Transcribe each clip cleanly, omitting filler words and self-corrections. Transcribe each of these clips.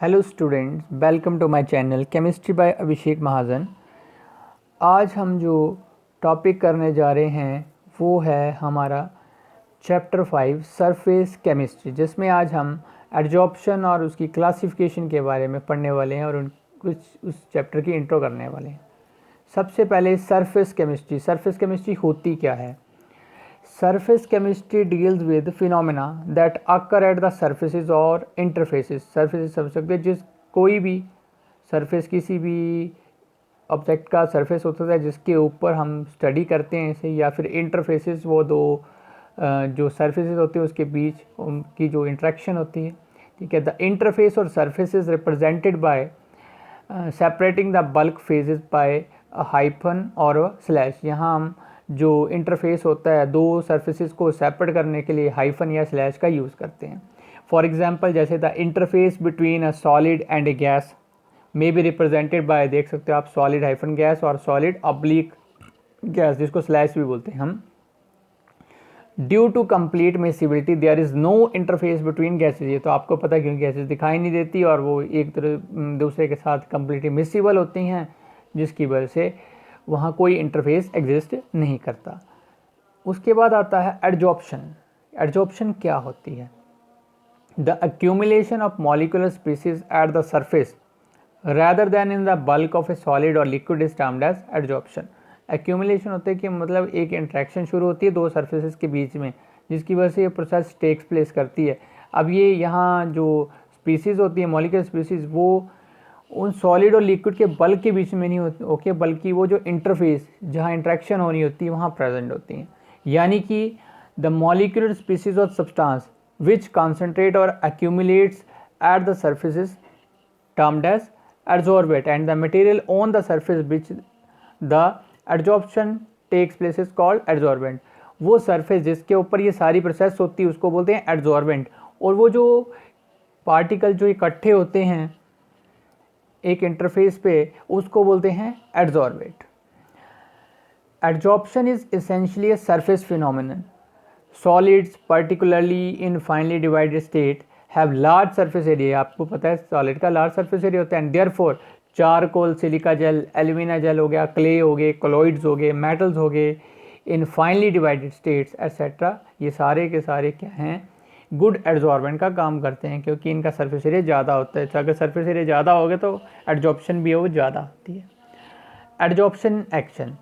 Hello students, welcome to my channel chemistry by Abhishek Mahajan. आज हम जो टॉपिक करने जा रहे हैं वो है हमारा चैप्टर 5 सरफेस केमिस्ट्री, जिसमें आज हम एडजॉर्प्शन और उसकी क्लासिफिकेशन के बारे में पढ़ने वाले हैं और कुछ उस चैप्टर की इंट्रो करने वाले हैं। सबसे पहले सरफेस केमिस्ट्री होती क्या है? Surface chemistry deals with phenomena that occur at the surfaces or interfaces। surfaces समझ सकते हैं, जिस कोई भी सरफेस किसी भी ऑब्जेक्ट का सरफेस होता है जिसके ऊपर हम स्टडी करते हैं इसे, या फिर इंटरफेसेस वो दो जो सरफेसेस होते हैं उसके बीच उनकी जो इंट्रैक्शन होती है। ठीक है, द इंटरफेस और surface is represented by separating the bulk phases by hyphen और स्लैश। यहाँ हम जो इंटरफेस होता है दो सरफेसेस को सेपरेट करने के लिए हाइफन या स्लैश का यूज़ करते हैं। फॉर एग्जांपल, जैसे the interface between a solid and a gas may be represented by, देख सकते हो आप, सॉलिड हाइफन गैस और सॉलिड ऑब्लिक गैस, जिसको स्लैश भी बोलते हैं हम। Due to complete miscibility there is no interface between gases. ये तो आपको पता है क्योंकि गैसेज दिखाई नहीं देती और वो एक दूसरे के साथ कम्प्लीटली मिसिबल होती हैं, जिसकी वजह से वहाँ कोई इंटरफेस एग्जिस्ट नहीं करता। उसके बाद आता है एडजॉर्प्शन क्या होती है? The accumulation of molecular species at the surface rather than in the bulk of a solid or liquid is termed as adsorption। Accumulation होता है कि मतलब एक इंट्रैक्शन शुरू होती है दो सरफेसेस के बीच में, जिसकी वजह से ये प्रोसेस टेक्स प्लेस करती है। अब ये यहाँ जो स्पीसीज़ होती है, मॉलिक्यूलर स्पीसीज़, वो उन सॉलिड और लिक्विड के बल्क के बीच में नहीं होती, ओके, बल्कि वो जो इंटरफेस जहाँ इंट्रैक्शन होनी होती है वहाँ प्रेजेंट होती हैं। यानी कि the molecular species of substance which concentrate और accumulates at the surfaces termed as adsorbate and the material on the surface which the adsorption takes place is called adsorbent। वो सरफेस जिसके ऊपर ये सारी प्रोसेस होती है उसको बोलते हैं एडजॉर्बेंट, और वो जो पार्टिकल जो इकट्ठे होते हैं एक इंटरफेस पे उसको बोलते हैं adsorbate. Adsorption is essentially a surface phenomenon. Solids particularly in finally divided state have large surface area. आपको पता है सॉलिड का लार्ज सरफेस एरिया होता है, and therefore charcoal, silica gel, alumina gel हो गया, क्ले हो गए, कोलॉइड्स हो गए, मेटल्स हो गए, इन फाइनली डिवाइडेड स्टेट्स एट्सेट्रा, ये सारे के सारे क्या हैं? गुड एडजॉर्बेंट का काम करते हैं, क्योंकि इनका सरफेस एरिया ज़्यादा होता है। तो अगर सरफेस एरिया ज़्यादा होगा तो एडजॉर्प्शन भी वो ज़्यादा होती है। एडजॉर्प्शन एक्शन,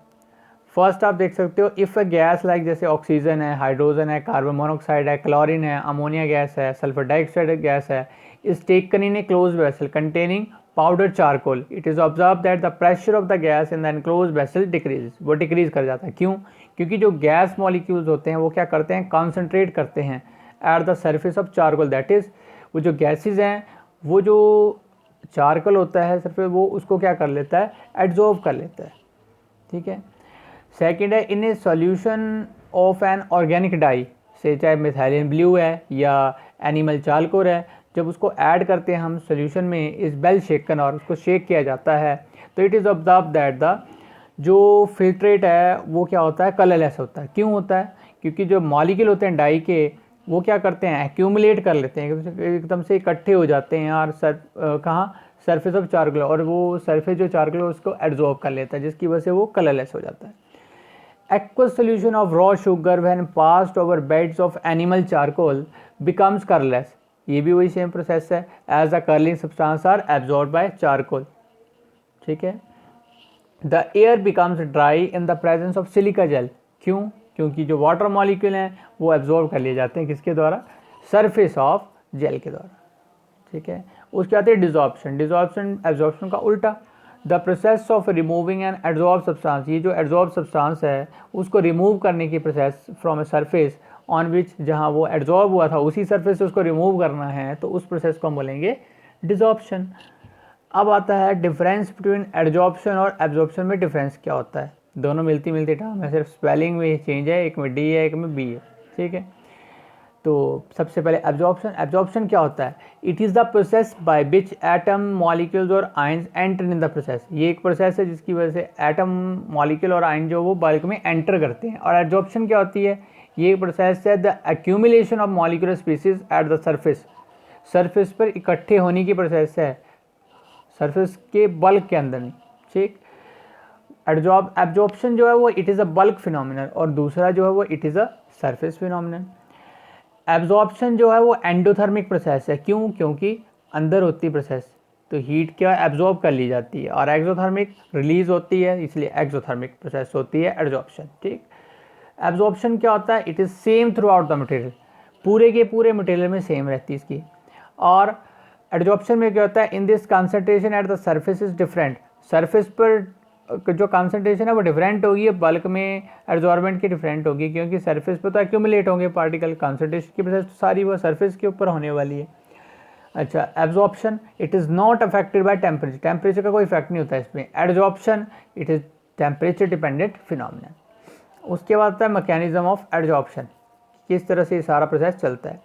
फर्स्ट आप देख सकते हो, इफ़ अ गैस लाइक जैसे ऑक्सीजन है, हाइड्रोजन है, कार्बन मोनोऑक्साइड है, क्लोरीन है, अमोनिया गैस है, सल्फर डाइऑक्साइड गैस है, is taken in A close vessel containing powder charcoal, it is observe that the pressure of the gas in the enclose vessel decrease. वो decrease कर जाता है, क्यों? क्योंकि जो गैस मॉलिक्यूल्स होते हैं वो क्या करते हैं? कॉन्सेंट्रेट करते हैं at the surface of charcoal, that is वो जो गैसेज हैं वो जो चारकोल होता है सरफेस, वो उसको क्या कर लेता है? एड्जॉर्ब कर लेता है। ठीक है। सेकेंड है, in a solution of an organic dye से, चाहे मिथाइलिन ब्लू है या एनिमल चारकोल है, जब उसको ऐड करते हैं हम सोल्यूशन में, इस वेल शेकन और उसको शेक किया जाता है, तो it is observe that the जो फिल्ट्रेट है वो क्या होता है? कलरलेस होता है। क्यों होता है? क्योंकि जो मॉलिक्यूल होते हैं डाई के वो क्या करते हैं? एक्यूमुलेट कर लेते हैं, एकदम से इकट्ठे हो जाते हैं और कहाँ? सरफेस ऑफ चारकोल, और वो सरफेस जो चारकोल है उसको एब्जॉर्ब कर लेता है, जिसकी वजह से वो कलरलेस हो जाता है। Aqueous solution of raw sugar when passed over beds of animal charcoal becomes colorless। ये भी वही सेम प्रोसेस है, as the curling substance are absorbed by charcoal। ठीक है। The air becomes dry in the presence of silica gel। क्यों? क्योंकि जो water molecule हैं वो एब्जॉर्ब कर लिए जाते हैं किसके द्वारा? सरफेस ऑफ जेल के द्वारा। ठीक है। उसके आते हैं डिजॉर्प्शन। डिजॉर्प्शन एब्जॉर्प्शन का उल्टा, the process of removing an adsorb substance. ये जो एड्जॉर्ब सब्सटेंस है उसको रिमूव करने की process from a surface on which, जहाँ वो एड्जॉर्ब हुआ था उसी सरफेस से उसको रिमूव करना है, तो उस प्रोसेस को हम बोलेंगे डिजॉर्प्शन। अब आता है डिफरेंस बिटवीन एड्जॉर्प्शन और एब्जॉर्प्शन में डिफरेंस क्या होता है? दोनों मिलती मिलती टर्म है, सिर्फ स्पेलिंग में चेंज है, एक में डी है एक में बी है। ठीक है। तो सबसे पहले एब्जॉर्प्शन क्या होता है? It is the process by which atom, molecules और ions enter in the process. ये एक प्रोसेस है जिसकी वजह से एटम, मॉलिक्यूल और आयन जो वो बल्क में एंटर करते हैं। और एब्जॉर्प्शन क्या होती है? ये एक प्रोसेस है the accumulation of molecular species at the surface surface पर इकट्ठे होने की प्रोसेस है, सरफेस के बल्क के अंदर नहीं, ठीक। एब्जॉर्प्शन जो है वो it is a bulk phenomenon, और दूसरा जो है वो it is a surface phenomenon. Absorption जो है वो एंडोथर्मिक प्रोसेस है, क्यों? क्योंकि अंदर होती प्रोसेस, तो हीट क्या एब्जॉर्ब कर ली जाती है, और एक्सोथर्मिक रिलीज होती है, इसलिए एक्सोथर्मिक प्रोसेस होती है एब्जॉर्प्शन, ठीक। एब्जॉर्प्शन क्या होता है? It is same through out the material, पूरे के पूरे मटेरियल में सेम रहती है इसकी। और एब्जॉर्प्शन में क्या होता है? In this concentration at the surface is different, surface पर जो कंसंट्रेशन है वो डिफरेंट होगी, बल्क में एब्जॉर्बेंट की डिफरेंट होगी, क्योंकि सरफेस पर तो एक्यूमुलेट होंगे पार्टिकल, कंसंट्रेशन की प्रोसेस तो सारी वो सरफेस के ऊपर होने वाली है। अच्छा, absorption it is not affected by temperature, temperature का कोई इफेक्ट नहीं होता इसमें। Absorption it is temperature dependent phenomenon. उसके बाद आता है मैकेनिज्म ऑफ एब्जॉर्प्शन, किस तरह से ये सारा प्रोसेस चलता है।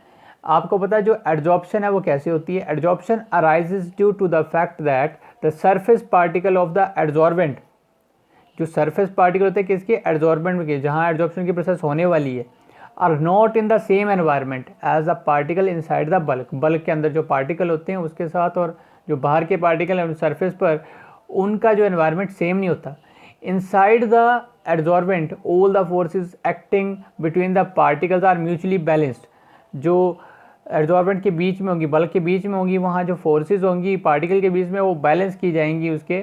आपको पता है जो एब्जॉर्प्शन है वो कैसे होती है? Absorption arises due to the fact that the surface particle of the absorbent, जो सरफेस पार्टिकल होते हैं किसके? एब्जॉर्बेंट के, जहाँ एब्जॉर्प्शन की प्रोसेस होने वाली है, are not in the same environment as a particle inside the bulk, bulk के अंदर जो पार्टिकल होते हैं उसके साथ और जो बाहर के पार्टिकल हैं सरफेस पर, उनका जो एनवायरनमेंट सेम नहीं होता। Inside the absorbent all the forces acting between the particles are mutually balanced, जो एब्जॉर्बेंट के बीच में होंगी, बल्क के बीच में होंगी, वहाँ जो फोर्सेस होंगी पार्टिकल के बीच में वो बैलेंस की जाएंगी, उसके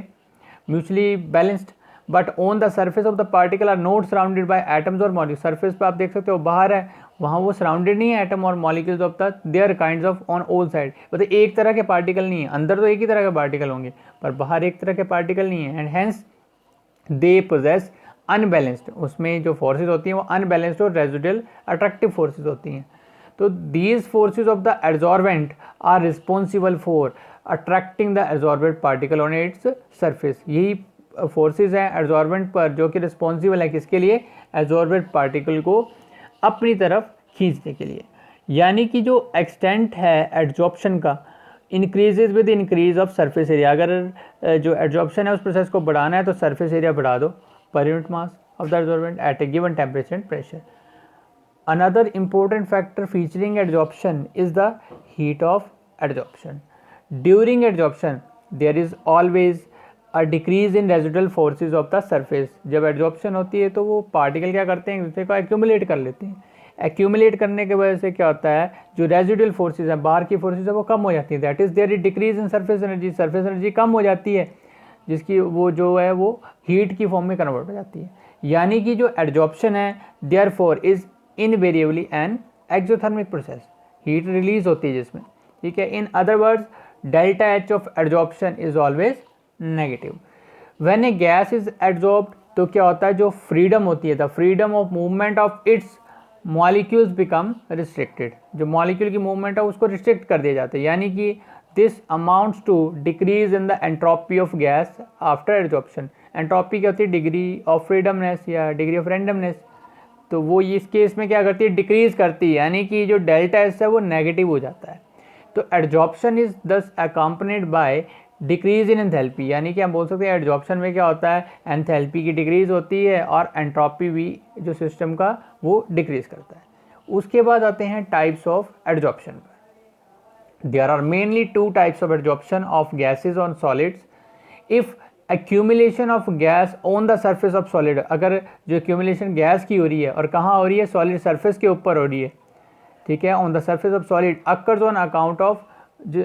mutually balanced. But on the surface of the particle are not surrounded by atoms और मॉलिक्यूल्स, सरफेस पे आप देख सकते हो बाहर है, वहाँ वो सराउंडेड नहीं है एटम और molecules of the their kinds of on all side, मतलब एक तरह के पार्टिकल नहीं है, अंदर तो एक ही तरह के पार्टिकल होंगे पर बाहर एक तरह के पार्टिकल नहीं है, and hence they possess unbalanced, उसमें जो फोर्सेज होती हैं वो अनबैलेंस्ड और रेजिडुअल अट्रैक्टिव फोर्सेज होती हैं। तो these forces of the absorbent are responsible for attracting the absorbent particle on its surface, यही फोर्सेज हैं एब्जॉर्बेंट पर जो कि रिस्पॉन्सिबल है किसके लिए? एब्जॉर्बेंट पार्टिकल को अपनी तरफ खींचने के लिए। यानी कि जो एक्सटेंट है एब्जॉर्प्शन का increases with increase of surface area, अगर जो एब्जॉर्प्शन है उस प्रोसेस को बढ़ाना है तो सरफेस एरिया बढ़ा दो per unit mass of the absorbent at a given temperature and pressure. Another important factor featuring adsorption is the heat of adsorption. During adsorption, there is always a decrease in residual forces of the surface. जब adsorption होती है तो वो particle क्या करते हैं? दूसरे को एक्यूमुलेट कर लेते हैं। एक्यूमुलेट करने की वजह से क्या होता है? जो रेजिडुअल फोर्सेज हैं, बाहर की फोर्सेज है वो कम हो जाती है, that is there is decrease in surface energy, surface energy कम हो जाती है, जिसकी वो जो है वो हीट की फॉर्म में कन्वर्ट हो जाती है। यानी कि जो एब्जॉर्प्शन है therefore is invariably an exothermic process, heat release होती है जिसमें, ठीक है। In other words delta H of absorption is always negative. When a gas is absorbed तो क्या होता है? जो फ्रीडम होती है, the freedom of movement of its molecules become restricted, जो मॉलिक्यूल की मूवमेंट है उसको रिस्ट्रिक्ट कर दिया जाता है। यानी कि this amounts to decrease in the entropy of gas after absorption. Entropy क्या होती है? डिग्री ऑफ फ्रीडमनेस या डिग्री ऑफ रैंडमनेस, तो वो इस केस में क्या करती है? डिक्रीज करती है, यानी कि जो डेल्टा एस है वो नेगेटिव हो जाता है। तो एब्जॉर्प्शन इज दस accompanied by decrease in enthalpy, यानी कि हम बोल सकते हैं एब्जॉर्प्शन में क्या होता है? एंथैल्पी की डिक्रीज होती है और एंट्रोपी भी जो सिस्टम का वो डिक्रीज करता है। उसके बाद आते हैं टाइप्स ऑफ एब्जॉर्प्शन पर। There are mainly two types of absorption of gases on solids. If accumulation of gas on the surface of solid, अगर जो एक्यूमुलेशन गैस की हो रही है और कहाँ हो रही है? सॉलिड सरफेस के ऊपर हो रही है, ठीक है, on the surface of solid, occurs on account of,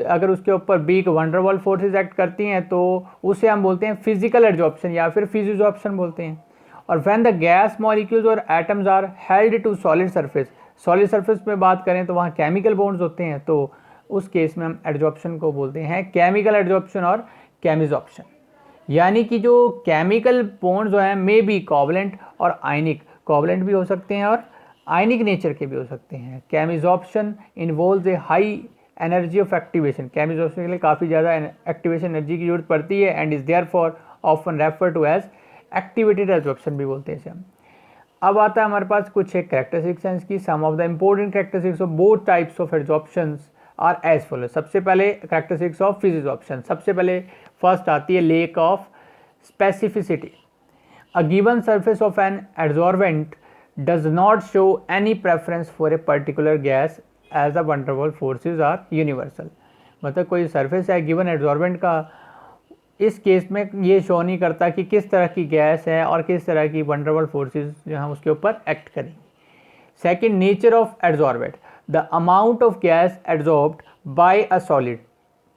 अगर उसके ऊपर वीक वंडरवॉल फोर्सेज एक्ट करती हैं तो उसे हम बोलते हैं फिजिकल एब्जॉर्प्शन या फिर फिजिजॉर्प्शन बोलते हैं। और व्हेन द गैस मॉलिक्यूल्स और atoms are held to solid surface, solid surface में बात करें तो वहाँ केमिकल बॉन्ड्स होते हैं, तो उस केस में हम एब्जॉर्प्शन को बोलते हैं केमिकल एब्जॉर्प्शन और केमिजॉर्प्शन। यानी कि जो केमिकल बॉन्ड्स जो हैं मे बी कोवलेंट और आयनिक, कोवलेंट भी हो सकते हैं और आयनिक नेचर के भी हो सकते हैं। Chemisorption involves a high energy of activation, chemisorption के लिए काफ़ी ज़्यादा एक्टिवेशन एनर्जी की जरूरत पड़ती है, and is therefore often refer to as activated absorption भी बोलते हैं इसे हम। अब आता है हमारे पास कुछ एक कैरेक्टरिस्टिक्स की, some of the important characteristics of both types of absorptions are as follow. सबसे पहले कैरेक्टरिस्टिक्स ऑफ फिजिजॉर्प्शन, सबसे पहले फर्स्ट आती है lack of specificity. A given surface of an absorbent does not show any preference for a particular gas as the van der Waals forces are universal. मतलब कोई surface है given absorbent का, इस case में ये show नहीं करता कि किस तरह की गैस है और किस तरह की वन डर वाल फोर्सेज जो हैं उसके ऊपर एक्ट करेंगी। Second, nature of absorbent, the amount of gas absorbed bye a solid,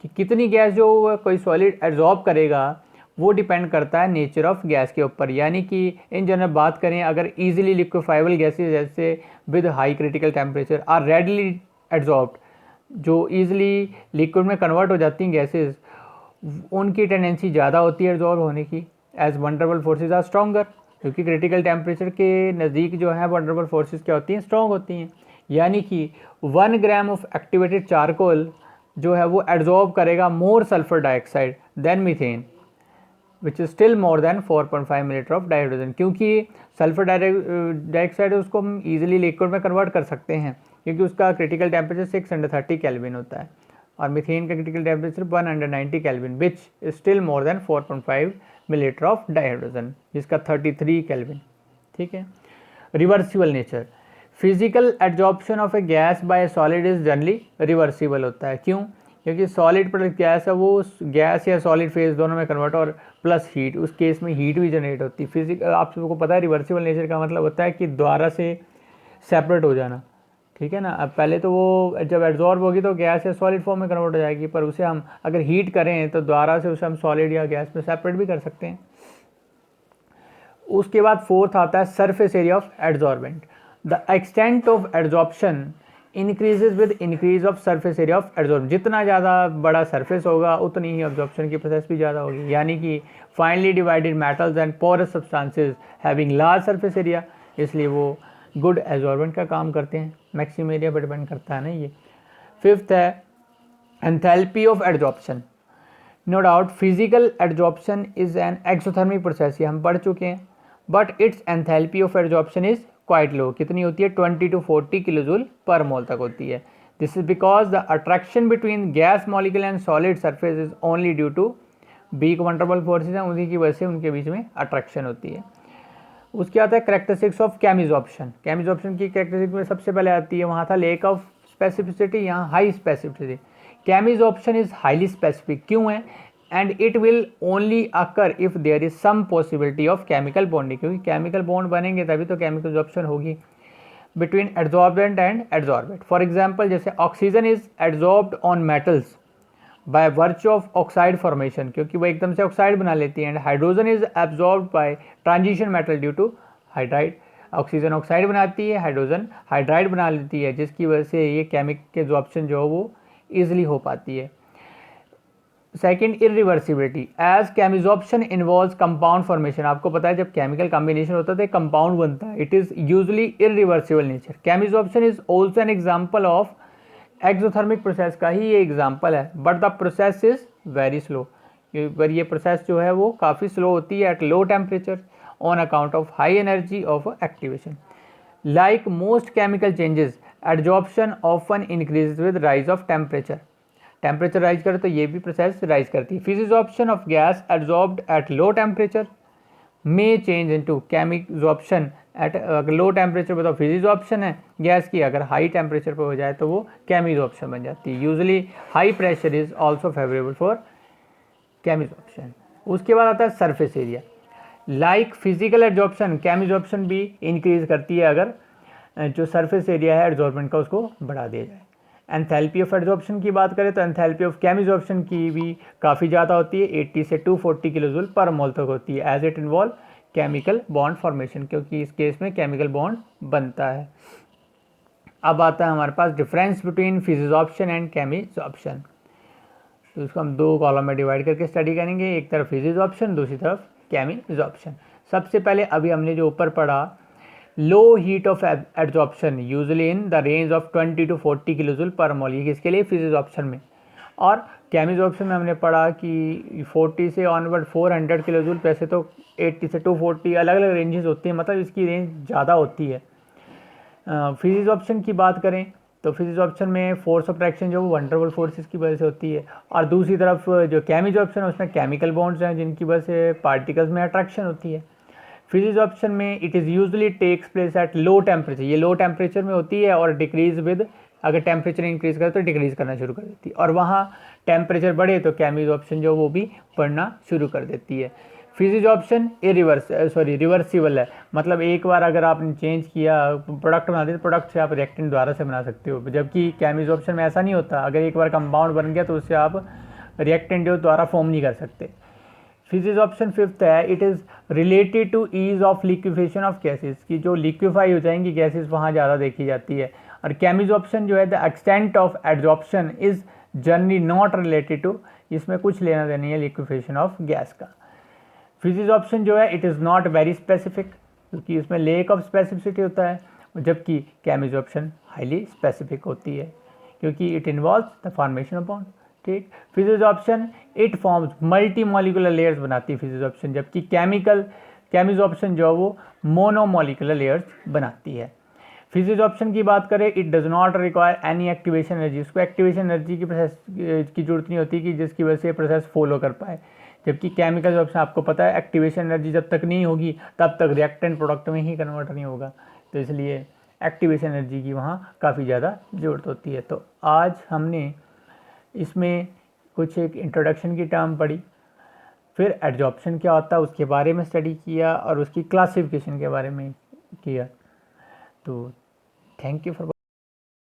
कि कितनी गैस जो कोई सॉलिड एब्जॉर्ब करेगा वो डिपेंड करता है नेचर ऑफ गैस के ऊपर। यानी कि इन जनरल बात करें, अगर इजीली लिक्विफाइबल गैसेज जैसे with high critical temperature are readily absorbed, जो ईजिली लिक्विड में कन्वर्ट हो जाती हैं गैसेज, उनकी टेंडेंसी ज़्यादा होती है एब्जॉर्ब होने की, as one der Waals forces are stronger, क्योंकि क्रिटिकल टेम्परेचर के नज़दीक जो है वन डर वाल फोर्सेज क्या होती हैं, स्ट्रॉन्ग होती हैं। यानी कि 1 ग्राम ऑफ एक्टिवेटेड चारकोल जो है वो एब्जॉर्ब करेगा more sulphur dioxide than methane which is still more than 4.5 millilitre of dihydrogen, क्योंकि सल्फर डाइऑक्साइड है उसको हम इजीली लिक्विड में कन्वर्ट कर सकते हैं क्योंकि उसका क्रिटिकल टेम्परेचर 630 केल्विन होता है, और मीथेन का critical temperature 190 kelvin which is still more than 4.5 millilitre of dihydrogen, जिसका 33 केल्विन। ठीक है। Reversible nature, physical absorption of a gas by a solid is generally reversible होता है। क्यों? क्योंकि सॉलिड प्लस गैस है वो गैस या सॉलिड फेज दोनों में कन्वर्ट, और प्लस हीट, उस केस में हीट भी जनरेट होती है। फिजिकल आप सबको पता है रिवर्सिबल नेचर का मतलब होता है कि दोबारा से सेपरेट हो जाना। ठीक है ना। अब पहले तो वो जब एब्जॉर्ब होगी तो गैस या सॉलिड फॉर्म में कन्वर्ट हो जाएगी, पर उसे हम अगर हीट करें तो दोबारा से उसे हम सॉलिड या गैस में सेपरेट भी कर सकते हैं। उसके बाद फोर्थ आता है surface area of absorbent, the extent of absorption increases with increase of surface area of absorb, जितना ज़्यादा बड़ा सरफेस होगा उतनी ही एब्जॉर्प्शन की प्रोसेस भी ज़्यादा होगी। यानी कि finally divided metals and porous substances having large surface area, इसलिए वो गुड एब्जॉर्बेंट का काम करते हैं। मैक्सिमम एरिया पर डिपेंड करता है ना ये। फिफ्थ है enthalpy of absorption, no doubt physical absorption is an exothermic process, ये हम पढ़ चुके हैं, but its enthalpy of absorption is quite low. कितनी होती है? 20 to 40 किलोजूल पर मोल तक होती है। This is because the attraction between gas molecule and solid surface is only due to weak van der Waals forces हैं, उन्हीं की वजह से उनके बीच में अट्रैक्शन होती है। उसके आता है कैरेक्टरिस्टिक्स ऑफ केमिजॉर्प्शन। केमिजॉर्प्शन की कैरेक्टरिस्टिक में सबसे पहले आती है, वहाँ था लेक ऑफ स्पेसिफिसिटी, यहाँ high specificity. Chemisorption is highly specific, क्यों है? And it will only occur if there is some possibility of chemical bonding, क्योंकि केमिकल बॉन्ड बनेंगे तभी तो केमिकल एब्जॉर्प्शन होगी between adsorbent and adsorbent. For example जैसे oxygen is adsorbed on metals by virtue of oxide formation, क्योंकि वो एकदम से ऑक्साइड बना लेती है, and hydrogen is absorbed by transition metal due two hydride. Oxygen oxide बनाती है, हाइड्रोजन हाइड्राइड बना लेती है, जिसकी वजह से ये केमिकल एब्जॉर्प्शन जो है वो ईजिली हो पाती है। Second, irreversibility, as chemisorption involves compound formation. आपको पता है जब केमिकल कॉम्बिनेशन होता है तो कंपाउंड बनता है, it is usually irreversible nature. Chemisorption is also an example of exothermic process का ही ये एग्जाम्पल है, but the process is very slow. पर ये प्रोसेस जो है वो काफ़ी स्लो होती है at low temperature on account of high energy of activation. Like most chemical changes, absorption often increase with rise of temperature. Temperature rise करे तो ये भी प्रोसेस राइज करती है। Physisorption of gas absorbed at low temperature मे change into chemisorption at, अगर low temperature पर तो फिजिजॉर्प्शन है गैस की, अगर हाई टेम्परेचर पर हो जाए तो वो केमिजॉर्प्शन बन जाती है। Usually high pressure is also favourable for chemisorption. उसके बाद आता है surface area. Like physical absorption, chemisorption भी इंक्रीज करती है अगर जो सरफेस एरिया है एब्जॉर्बेंट का उसको बढ़ा दिया जाए। एंथैल्पी ऑफ एब्जॉर्प्शन की बात करें तो एंथैल्पी ऑफ केमिजॉर्प्शन की भी काफ़ी ज़्यादा होती है, 80 से 240 किलोजूल पर मोल तक होती है, as it involve chemical bond formation, क्योंकि इस केस में केमिकल बॉन्ड बनता है। अब आता है हमारे पास डिफरेंस बिटवीन फिजिजॉर्प्शन एंड केमिजॉर्प्शन। तो इसको हम दो कॉलम में डिवाइड करके स्टडी करेंगे, एक तरफ फिजिजॉर्प्शन, दूसरी तरफ केमिजॉर्प्शन। सबसे पहले अभी हमने जो ऊपर पढ़ा, low heat of absorption usually in the range of 20 to 40 kilojoule पर मोल, ये किसके लिए? फिजिजॉर्प्शन में। और केमिजॉर्प्शन में हमने पढ़ा कि 40 से ऑनवर्ड 400 किलोजूल, वैसे तो 80 से 240 अलग अलग रेंजेस होती हैं, मतलब इसकी रेंज ज़्यादा होती है। फिजिजॉर्प्शन की बात करें तो फिजिजॉर्प्शन में फोर्स ऑफ अट्रैक्शन जो वन डर वाल फोर्सेस की वजह से होती है, और दूसरी तरफ जो केमिजॉर्प्शन है उसमें केमिकल बॉन्ड्स हैं जिनकी वजह से पार्टिकल्स में अट्रैक्शन होती है। फिजिजॉर्प्शन में it is usually takes place at low temperature, ये लो टेम्परेचर में होती है और डिक्रीज विद अगर टेम्परेचर इंक्रीज़ करे तो डिक्रीज़ करना शुरू कर देती है, और वहाँ टेम्परेचर बढ़े तो केमिजॉर्प्शन जो वो भी बढ़ना शुरू कर देती है। फिजिजॉर्प्शन रिवर्सिबल है, मतलब एक बार अगर आपने चेंज किया प्रोडक्ट बना दिया, प्रोडक्ट से आप रिएक्टेंट द्वारा से बना सकते हो, जबकि केमिजॉर्प्शन में ऐसा नहीं होता। अगर एक बार कंपाउंड बन गया तो उससे आप रिएक्टेंट जो द्वारा फॉर्म नहीं कर सकते। फिजिजॉर्प्शन फिफ्थ है, it is related to ease of liquefaction of gases, की जो लिक्विफाई हो जाएंगी गैसेस वहाँ ज़्यादा देखी जाती है। और केमिजॉर्प्शन जो है the extent of adsorption is generally not related to, इसमें कुछ लेना देना है लिक्विफिकेशन ऑफ गैस का। फिजिजॉर्प्शन जो है it is not very specific, क्योंकि इसमें लेक ऑफ स्पेसिफिसिटी होता है, जबकि केमिजॉर्प्शन हाईली स्पेसिफिक होती है क्योंकि it involves the formation of bond. ठीक, physisorption it forms multi molecular layers बनाती है फिजिजॉर्प्शन, जबकि केमिजॉर्प्शन जो है वो मोनोमॉलिकुलर लेयर्स बनाती है। फिजिजॉर्प्शन की बात करें, it does not require any activation energy, उसको एक्टिवेशन एनर्जी की प्रोसेस की जरूरत नहीं होती कि जिसकी वजह से प्रोसेस फॉलो कर पाए, जबकि केमिकल ऑप्शन आपको पता है एक्टिवेशन एनर्जी जब तक नहीं होगी तब तक रिएक्टेंट प्रोडक्ट में ही कन्वर्ट नहीं होगा, तो इसलिए एक्टिवेशन एनर्जी की वहाँ काफ़ी ज़्यादा ज़रूरत होती है। तो आज हमने इसमें कुछ एक इंट्रोडक्शन की टर्म पढ़ी, फिर एडजॉर्प्शन क्या होता है उसके बारे में स्टडी किया और उसकी क्लासिफिकेशन के बारे में किया। तो थैंक यू फॉर